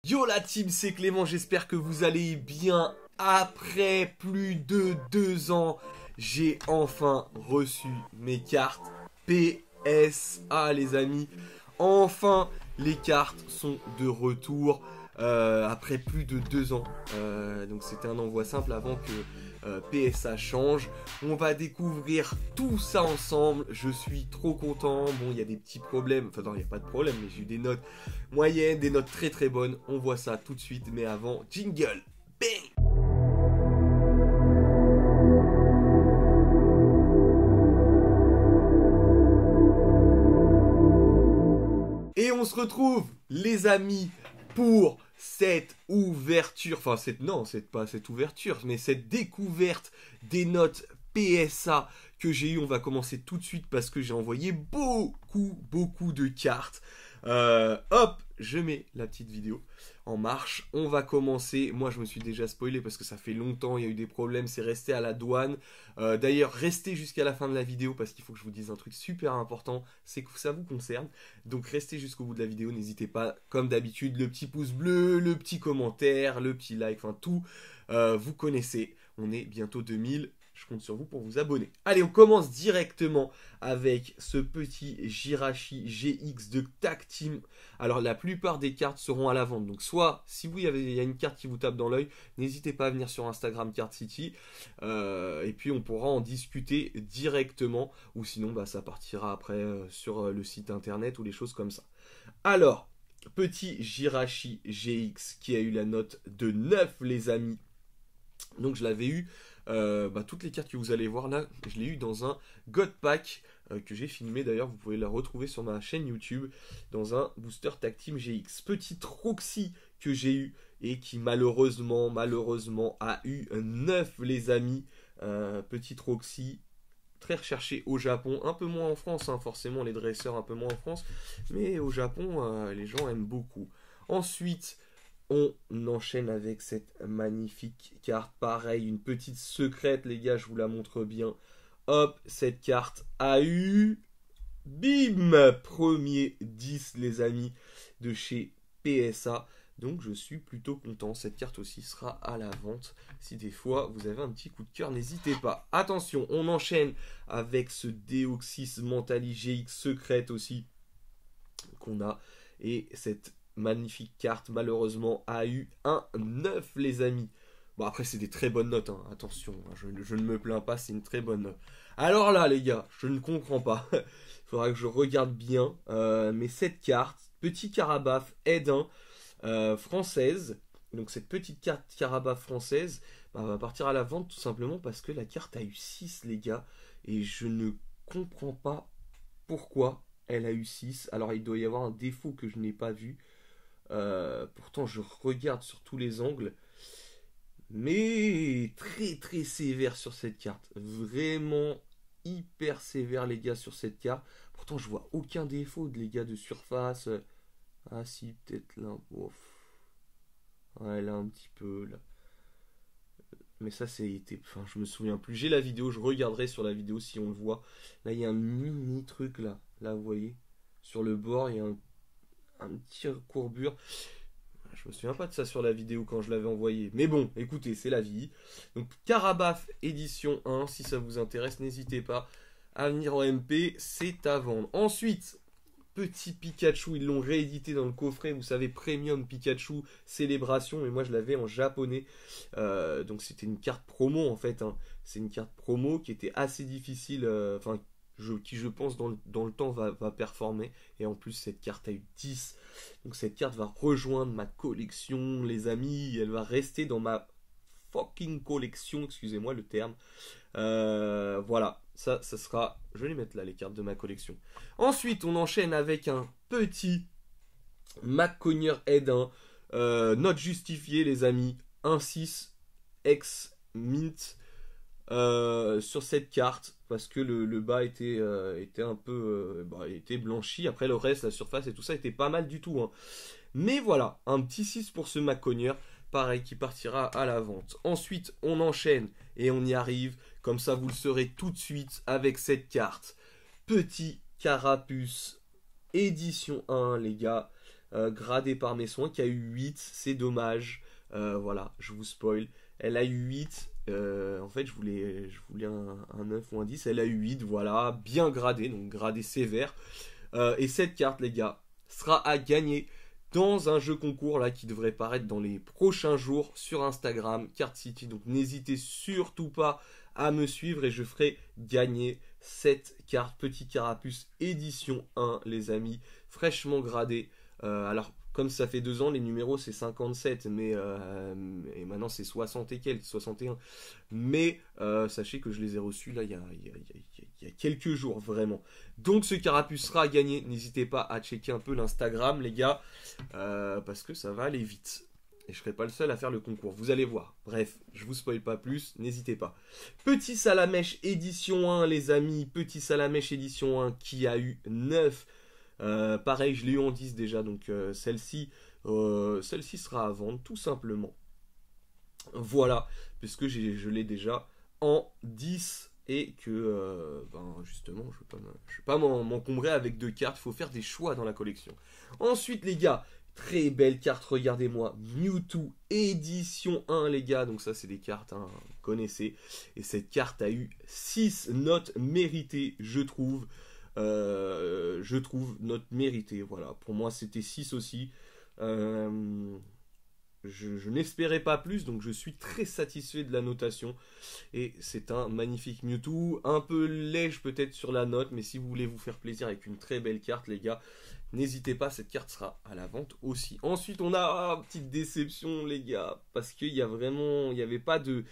Yo la team, c'est Clément, j'espère que vous allez bien. Après plus de 2 ans, j'ai enfin reçu mes cartes PSA les amis. Enfin, les cartes sont de retour après plus de 2 ans. Donc c'était un envoi simple avant que PSA change. On va découvrir tout ça ensemble. Je suis trop content. Bon, il y a des petits problèmes. Enfin non, il n'y a pas de problème, mais j'ai eu des notes moyennes, des notes très très bonnes. On voit ça tout de suite. Mais avant, jingle. Bang! Et on se retrouve, les amis, pour cette ouverture, enfin non, c'est pas cette ouverture, mais cette découverte des notes PSA que j'ai eu. On va commencer tout de suite parce que j'ai envoyé beaucoup de cartes. Hop, je mets la petite vidéo en marche. On va commencer. Moi, je me suis déjà spoilé parce que ça fait longtemps, il y a eu des problèmes, c'est resté à la douane. D'ailleurs, restez jusqu'à la fin de la vidéo parce qu'il faut que je vous dise un truc super important, c'est que ça vous concerne. Donc, restez jusqu'au bout de la vidéo. N'hésitez pas, comme d'habitude, le petit pouce bleu, le petit commentaire, le petit like, enfin tout. Vous connaissez. On est bientôt 2000. Je compte sur vous pour vous abonner. Allez, on commence directement avec ce petit Jirachi GX de Tag Team. Alors, la plupart des cartes seront à la vente. Donc, soit, si il y a une carte qui vous tape dans l'œil, n'hésitez pas à venir sur Instagram Card City. Et puis, on pourra en discuter directement. Ou sinon, bah, ça partira après sur le site internet ou les choses comme ça. Alors, petit Jirachi GX qui a eu la note de 9, les amis. Donc, je l'avais eu. Toutes les cartes que vous allez voir là, je l'ai eu dans un God Pack que j'ai filmé d'ailleurs. Vous pouvez la retrouver sur ma chaîne YouTube dans un booster Tag Team GX. Petit Roxy que j'ai eu et qui malheureusement a eu 9, les amis. Petit Roxy très recherché au Japon, un peu moins en France, hein, forcément les dresseurs un peu moins en France, mais au Japon les gens aiment beaucoup. Ensuite, on enchaîne avec cette magnifique carte. Pareil, une petite secrète, les gars, je vous la montre bien. Hop, cette carte a eu... Bim! Premier 10, les amis, de chez PSA. Donc, je suis plutôt content. Cette carte aussi sera à la vente. Si des fois, vous avez un petit coup de cœur, n'hésitez pas. Attention, on enchaîne avec ce Deoxys Mentali GX secrète aussi qu'on a. Et cette magnifique carte, malheureusement, a eu un 9, les amis. Bon, après, c'est des très bonnes notes, hein. Attention, je ne me plains pas, c'est une très bonne note. Alors là, les gars, je ne comprends pas. Il faudra que je regarde bien. Mais cette carte, petit Carabaf aide 1 française. Donc, cette petite carte Carabaf française va partir à la vente tout simplement parce que la carte a eu 6, les gars. Et je ne comprends pas pourquoi elle a eu 6. Alors, il doit y avoir un défaut que je n'ai pas vu. Pourtant je regarde sur tous les angles, mais très sévère sur cette carte, vraiment hyper sévère, les gars, sur cette carte. Pourtant je vois aucun défaut, les gars, de surface. Ah si, peut-être là, ouf. Ouais, là un petit peu là, mais ça enfin, je me souviens plus, j'ai la vidéo, je regarderai sur la vidéo si on le voit. Là il y a un mini truc là vous voyez, sur le bord il y a un petit courbure. Je me souviens pas de ça sur la vidéo quand je l'avais envoyé. Mais bon, écoutez, c'est la vie. Donc, Carabaf édition 1, si ça vous intéresse, n'hésitez pas à venir en MP, c'est à vendre. Ensuite, petit Pikachu, ils l'ont réédité dans le coffret, vous savez, Premium Pikachu Célébration, et moi je l'avais en japonais. Donc, c'était une carte promo en fait, hein. C'est une carte promo qui était assez difficile, qui je pense dans le temps va performer. Et en plus cette carte a eu 10. Donc cette carte va rejoindre ma collection, les amis. Elle va rester dans ma fucking collection, excusez-moi le terme. Voilà, ça sera... Je vais les mettre là, les cartes de ma collection. Ensuite on enchaîne avec un petit McConner Head 1. Note justifiée, les amis. 1-6 ex mint. Sur cette carte parce que le bas était un peu était blanchi. Après le reste, la surface et tout ça était pas mal du tout, hein. Mais voilà, un petit 6 pour ce McConner, pareil, qui partira à la vente. Ensuite on enchaîne et on y arrive, comme ça vous le saurez tout de suite, avec cette carte. Petit Carapuce édition 1, les gars. gradée par mes soins, qui a eu 8. C'est dommage. Voilà, je vous spoil. Elle a eu 8. En fait, je voulais un 9 ou un 10. Elle a eu 8, voilà. Bien gradée, donc gradée sévère. Et cette carte, les gars, sera à gagner dans un jeu concours là qui devrait paraître dans les prochains jours sur Instagram, Card City. Donc n'hésitez surtout pas à me suivre et je ferai gagner cette carte Petit Carapuce édition 1, les amis, fraîchement gradée. Alors comme ça fait 2 ans, les numéros c'est 57, mais et maintenant c'est 60 et quelques, 61. Mais sachez que je les ai reçus là il y a quelques jours vraiment. Donc ce carapuce sera à gagner. N'hésitez pas à checker un peu l'Instagram, les gars, parce que ça va aller vite. Et je serai pas le seul à faire le concours, vous allez voir. Bref, je vous spoil pas plus, n'hésitez pas. Petit Salamèche édition 1, les amis. Petit Salamèche édition 1 qui a eu 9. Pareil, je l'ai eu en 10 déjà, donc celle-ci sera à vendre tout simplement. Voilà, puisque je l'ai déjà en 10 et que justement, je ne vais pas m'encombrer avec 2 cartes, il faut faire des choix dans la collection. Ensuite, les gars, très belle carte, regardez-moi, Mewtwo édition 1, les gars, donc ça c'est des cartes, hein, vous connaissez, et cette carte a eu 6 notes méritées, je trouve. Note méritée, voilà, pour moi c'était 6 aussi. Je n'espérais pas plus, donc je suis très satisfait de la notation. Et c'est un magnifique Mewtwo, un peu léger peut-être sur la note, mais si vous voulez vous faire plaisir avec une très belle carte, les gars, n'hésitez pas, cette carte sera à la vente aussi. Ensuite, on a petite déception, les gars, parce qu'il y a vraiment, il n'y avait pas de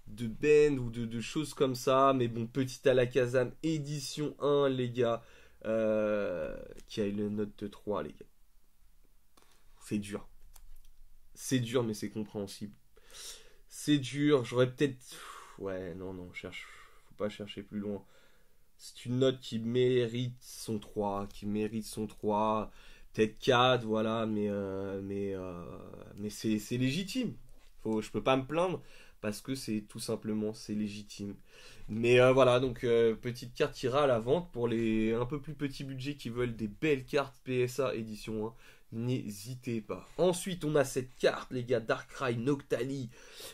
bend ou de choses comme ça, mais bon, Petit Alakazam édition 1, les gars, qui a une note de 3, les gars. C'est dur. C'est dur, mais c'est compréhensible. C'est dur, j'aurais peut-être... Ouais, non, faut pas chercher plus loin. C'est une note qui mérite son 3, peut-être 4, voilà, mais c'est légitime. Je peux pas me plaindre, parce que c'est tout simplement, c'est légitime. Mais voilà, donc petite carte ira à la vente pour les un peu plus petits budgets qui veulent des belles cartes PSA édition 1. N'hésitez pas. Ensuite, on a cette carte, les gars, Darkrai Noctali.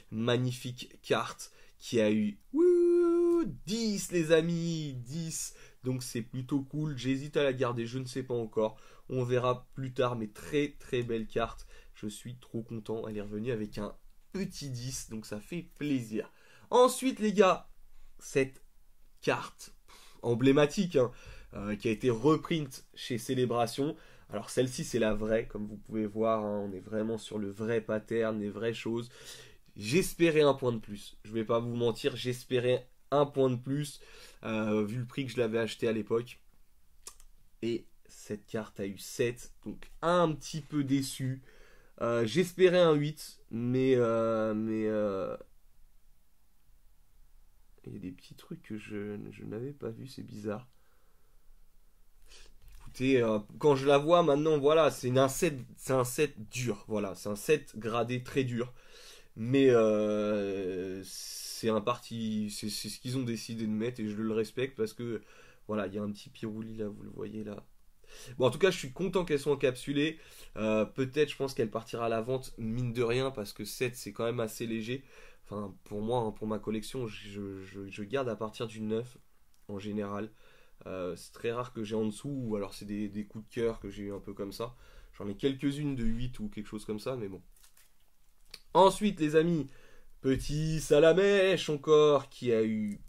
Magnifique carte qui a eu 10, les amis. 10. Donc, c'est plutôt cool. J'hésite à la garder, je ne sais pas encore. On verra plus tard, mais très très belle carte. Je suis trop content. Elle est revenue avec un petit 10, donc ça fait plaisir. Ensuite, les gars, cette carte emblématique hein, qui a été reprint chez Célébration. Alors celle-ci c'est la vraie, comme vous pouvez voir, hein, on est vraiment sur le vrai pattern, les vraies choses. J'espérais un point de plus, je vais pas vous mentir, j'espérais un point de plus, vu le prix que je l'avais acheté à l'époque. Et cette carte a eu 7, donc un petit peu déçu. J'espérais un 8, mais il y a des petits trucs que je n'avais pas vu, c'est bizarre. Quand je la vois maintenant, voilà, c'est un set dur, voilà, c'est un set gradé très dur, mais c'est un parti, c'est ce qu'ils ont décidé de mettre et je le respecte parce que voilà, il y a un petit pirouli là, vous le voyez là. Bon, en tout cas, je suis content qu'elles soient encapsulées. Peut-être, je pense qu'elle partira à la vente mine de rien parce que 7 c'est quand même assez léger. Enfin, pour moi, hein, pour ma collection, je garde à partir du 9 en général. C'est très rare que j'ai en dessous, ou alors c'est des coups de cœur que j'ai eu un peu comme ça. J'en ai quelques-unes de 8 ou quelque chose comme ça, mais bon. Ensuite, les amis, petit Salamèche encore, qui a eu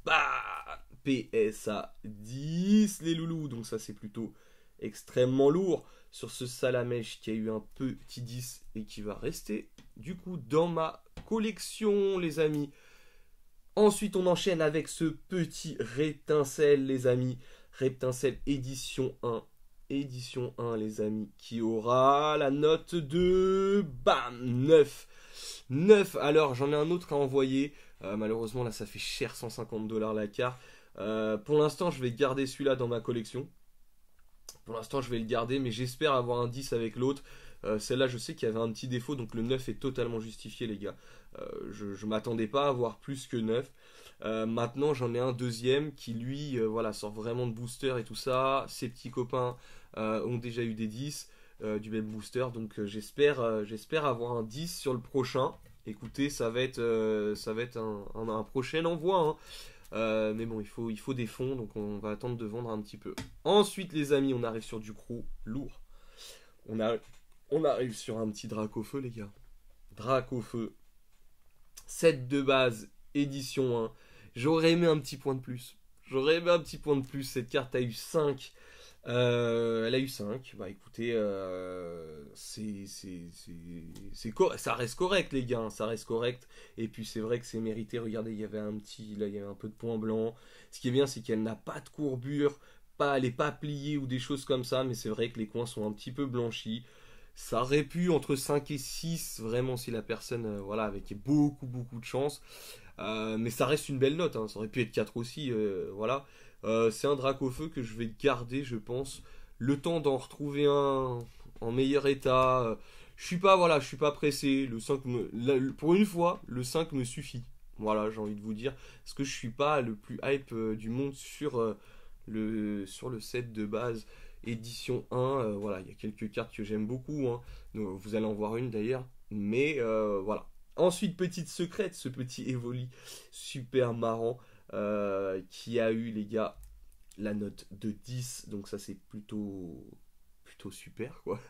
PSA 10, les loulous. Donc ça, c'est plutôt extrêmement lourd sur ce Salamèche qui a eu un petit 10 et qui va rester, du coup, dans ma collection, les amis. Ensuite, on enchaîne avec ce petit Reptincelle, les amis. Reptincelle édition 1. Édition 1, les amis, qui aura la note de... Bam 9. 9, alors j'en ai un autre à envoyer. Malheureusement, là, ça fait cher, 150$ la carte. Pour l'instant, je vais garder celui-là dans ma collection. Pour l'instant, je vais le garder, mais j'espère avoir un 10 avec l'autre. Celle-là, je sais qu'il y avait un petit défaut, donc le 9 est totalement justifié, les gars. Je m'attendais pas à avoir plus que 9. Maintenant, j'en ai un deuxième qui, lui, voilà, sort vraiment de booster et tout ça. Ses petits copains ont déjà eu des 10. du même booster. Donc j'espère avoir un 10 sur le prochain. Écoutez, ça va être un prochain envoi, hein. Mais bon, il faut des fonds, donc on va attendre de vendre un petit peu. Ensuite, les amis, on arrive sur du gros lourd. On, a, on arrive sur un petit drac au feu, les gars. Drac au feu. Set de base, édition 1. J'aurais aimé un petit point de plus. J'aurais aimé un petit point de plus. Cette carte a eu 5. Elle a eu 5. Bah écoutez, ça reste correct, les gars, hein, ça reste correct. Et puis c'est vrai que c'est mérité. Regardez, il y avait là, il y avait un peu de points blancs. Ce qui est bien, c'est qu'elle n'a pas de courbure, elle n'est pas pliée ou des choses comme ça. Mais c'est vrai que les coins sont un petit peu blanchis. Ça aurait pu entre 5 et 6, vraiment, si la personne, voilà, avec beaucoup, beaucoup de chance. Mais ça reste une belle note, hein. Ça aurait pu être 4 aussi, voilà. C'est un drac au feu que je vais garder, je pense. Le temps d'en retrouver un en meilleur état. Je suis pas pressé. Pour une fois, le 5 me suffit. Voilà, j'ai envie de vous dire. Parce que je suis pas le plus hype du monde sur le set de base édition 1. Voilà, il y a quelques cartes que j'aime beaucoup, hein. Donc, vous allez en voir une d'ailleurs. Mais voilà. Ensuite, petite secrète, ce petit Evoli super marrant qui a eu, les gars, la note de 10. Donc ça, c'est plutôt super, quoi.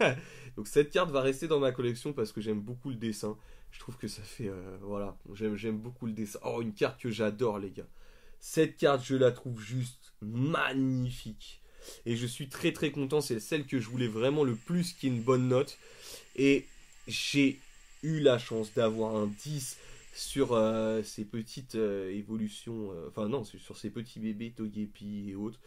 Donc cette carte va rester dans ma collection parce que j'aime beaucoup le dessin. Je trouve que ça fait... voilà, j'aime beaucoup le dessin. Oh, une carte que j'adore, les gars. Cette carte, je la trouve juste magnifique. Et je suis très très content. C'est celle que je voulais vraiment le plus, qui est une bonne note. Et j'ai eu la chance d'avoir un 10 sur ces petites évolutions, enfin non, sur ces petits bébés Togepi et autres.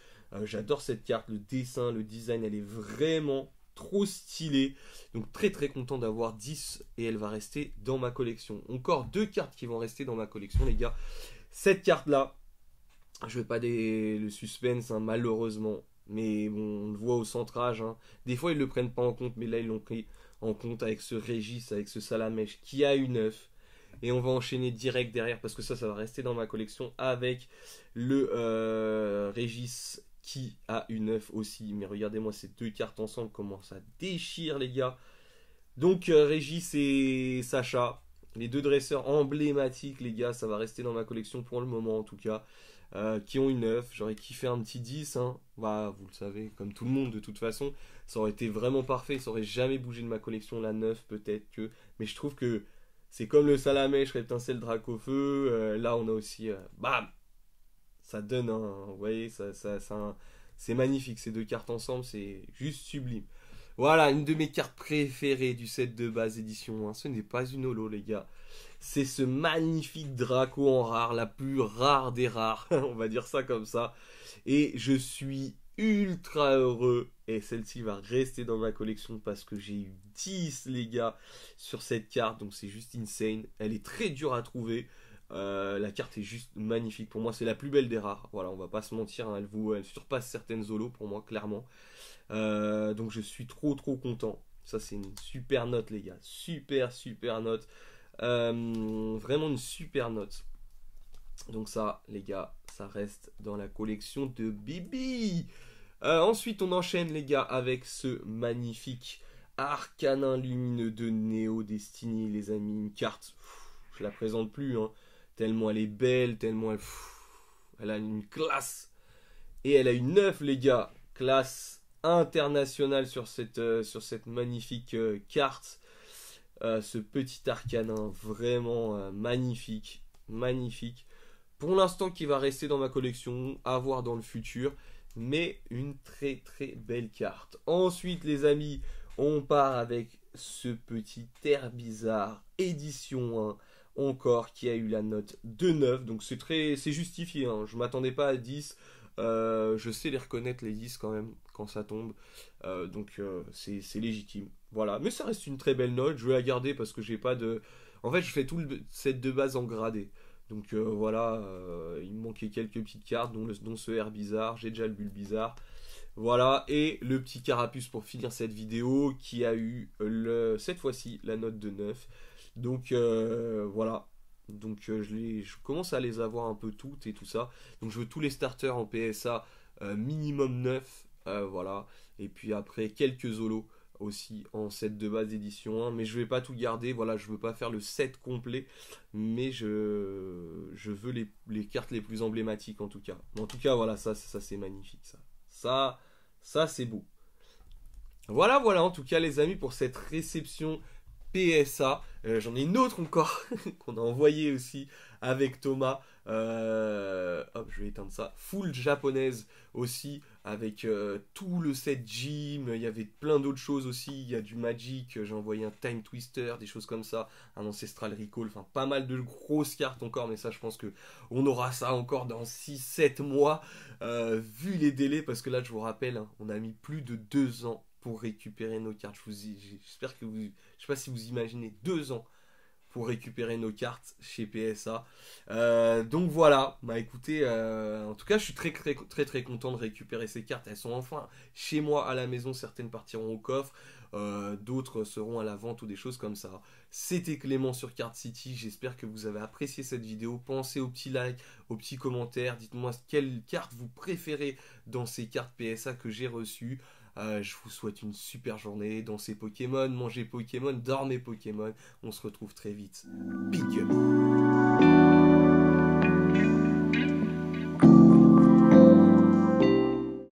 J'adore cette carte, le dessin, le design, elle est vraiment trop stylée. Donc très très content d'avoir 10 et elle va rester dans ma collection. Encore 2 cartes qui vont rester dans ma collection, les gars. Cette carte là, je veux pas le suspense, hein, malheureusement. Mais bon, on le voit au centrage, hein. Des fois, ils le prennent pas en compte, mais là, ils l'ont pris en compte avec ce Régis, avec ce Salamèche qui a eu 9. Et on va enchaîner direct derrière, parce que ça va rester dans ma collection avec le Régis qui a eu 9 aussi. Mais regardez-moi ces deux cartes ensemble, comment ça déchire, les gars. Donc, Régis et Sacha, les deux dresseurs emblématiques, les gars, ça va rester dans ma collection pour le moment en tout cas. Qui ont une 9, j'aurais kiffé un petit 10, hein. Bah, vous le savez, comme tout le monde de toute façon, ça aurait été vraiment parfait, ça aurait jamais bougé de ma collection, la 9 peut-être que, mais je trouve que c'est comme le Salamèche, Reptincelle, Drac au feu, là on a aussi, bam, ça donne un, vous voyez, c'est magnifique, ces deux cartes ensemble, c'est juste sublime. Voilà, une de mes cartes préférées du set de base édition 1, ce n'est pas une holo, les gars. C'est ce magnifique Draco en rare, la plus rare des rares, on va dire ça comme ça. Et je suis ultra heureux. Et celle-ci va rester dans ma collection parce que j'ai eu 10, les gars, sur cette carte. Donc c'est juste insane. Elle est très dure à trouver. La carte est juste magnifique. Pour moi, c'est la plus belle des rares. Voilà, on va pas se mentir, hein, elle surpasse certaines holos pour moi, clairement. Donc je suis trop trop content. Ça, c'est une super note, les gars. Super, super note. Vraiment une super note. Donc ça, les gars, ça reste dans la collection de Bibi. Ensuite, on enchaîne, les gars, avec ce magnifique Arcanin lumineux de Neo Destiny, les amis. Une carte, je la présente plus, hein, tellement elle est belle, tellement elle a une classe. Et elle a une 9, les gars. Classe internationale sur cette magnifique carte. Ce petit Arcanin vraiment magnifique, magnifique. Pour l'instant, qui va rester dans ma collection, à voir dans le futur, mais une très très belle carte. Ensuite, les amis, on part avec ce petit Herbizarre édition 1, encore qui a eu la note de 9, donc c'est justifié, hein. Je m'attendais pas à 10. Je sais les reconnaître, les 10 quand même, quand ça tombe. Donc c'est légitime. Voilà, mais ça reste une très belle note. Je vais la garder parce que j'ai pas de. En fait, je fais tout le set de base en gradé. Donc voilà, il me manquait quelques petites cartes, dont ce Herbizarre. J'ai déjà le Bulbizarre. Voilà, et le petit Carapuce pour finir cette vidéo qui a eu cette fois-ci la note de 9. Donc voilà. Donc je commence à les avoir un peu toutes et tout ça. Donc je veux tous les starters en PSA minimum 9. Voilà. Et puis après quelques holos aussi en set de base édition 1, mais je vais pas tout garder, voilà, je veux pas faire le set complet, mais je veux les cartes les plus emblématiques en tout cas. En tout cas, voilà, ça c'est magnifique, ça c'est beau. Voilà, voilà, en tout cas les amis, pour cette réception PSA. J'en ai une autre encore qu'on a envoyée aussi avec Thomas. Hop, je vais éteindre ça. Full japonaise aussi avec tout le set gym. Il y avait plein d'autres choses aussi. Il y a du Magic. J'ai envoyé un Time Twister, des choses comme ça. Un Ancestral Recall. Enfin, pas mal de grosses cartes encore. Mais ça, je pense que on aura ça encore dans 6-7 mois. Vu les délais. Parce que là, je vous rappelle, hein, on a mis plus de 2 ans pour récupérer nos cartes. J'espère que vous... Je sais pas si vous imaginez 2 ans pour récupérer nos cartes chez PSA. Donc voilà, bah écoutez, en tout cas je suis très content de récupérer ces cartes. Elles sont enfin chez moi à la maison, certaines partiront au coffre, d'autres seront à la vente ou des choses comme ça. C'était Clément sur Card City, j'espère que vous avez apprécié cette vidéo. Pensez aux petits likes, aux petits commentaires, dites-moi quelle carte vous préférez dans ces cartes PSA que j'ai reçues. Je vous souhaite une super journée, dansez Pokémon, mangez Pokémon, dormez Pokémon. On se retrouve très vite. Big up.